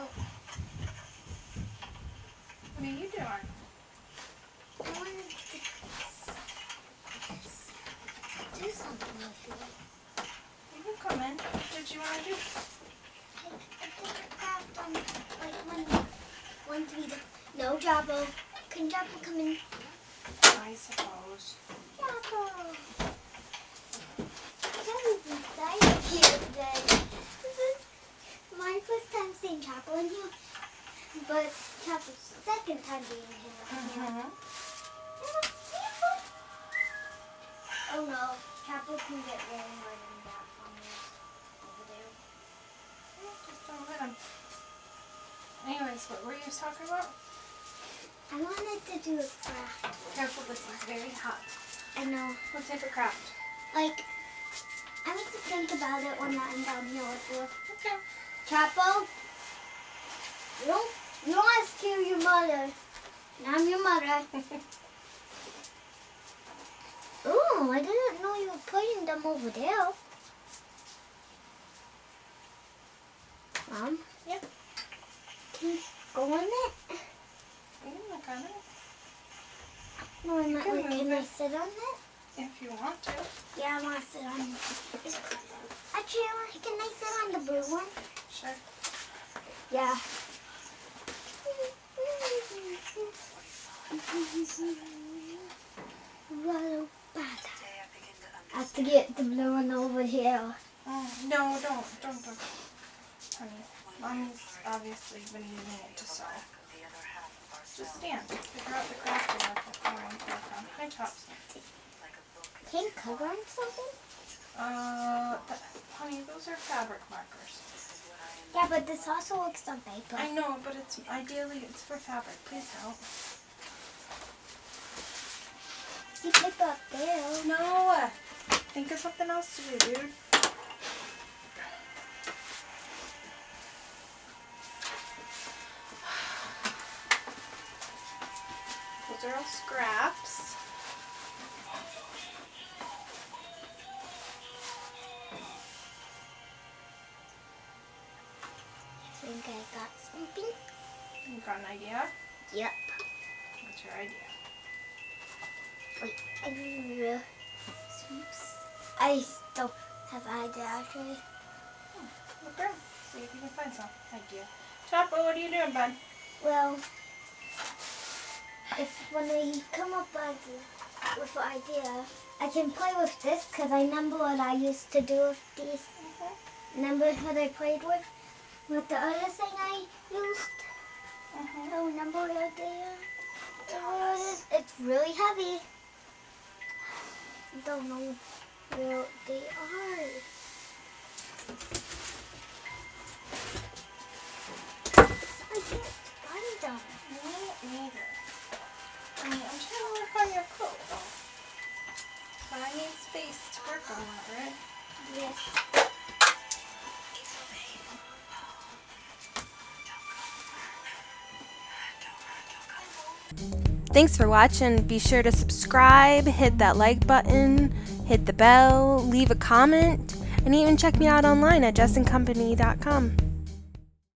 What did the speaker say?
out. What are you doing? I wanted to do something with you. You can come in. What did you want to do? I think I grabbed like one to be the no Jabbo. Can Jabbo come in? I suppose. Jabbo. Jabbo's excited here today. This is my first time seeing Jabbo in here, but Jabbo's second time being here. Oh no, Jabbo can get really hard in that farmers over there. Just don't let him. Anyways, what were you talking about? I wanted to do a craft. Careful, this is very hot. I know. What type of craft? Like, I need to think about it when I'm down here with you. Okay. Chapo, you don't ask your mother. And I'm your mother. Ooh, I didn't know you were putting them over there. Mom? Yeah. Can you go in it? You can look on it. No, I meant, can like, move can I it. sit on it? If you want to. Yeah, I want to sit on it. Actually, can I sit on the blue one? Sure. Yeah. I have to get the blue one over here. No, don't. Honey, Mommy's obviously been using it to sew. Just stand. Figure out the craft you want to work on. Hi, Tops. Can you color on something? Honey, those are fabric markers. Yeah, but this also looks on paper. I know, but it's for fabric. Please help. See paper up there. No! Think of something else to do, dude. Those are all scraps. I think I got something. You got an idea? Yep. What's your idea? Wait, I still have an idea actually. Look around. See if you can find some idea. Chapo, what are you doing, bud? Well, when I come up with an idea, I can play with this because I remember what I used to do with these. Remember what I played with? With the other thing I used? I remember what I did. It's really heavy. I don't know where they are. I can't find them. Me neither. I mean, I'm trying to work on your coat, though. But I need space to work on that, right? Yes. Thanks for watching. Be sure to subscribe, hit that like button, hit the bell, leave a comment, and even check me out online at jessandcompany.com.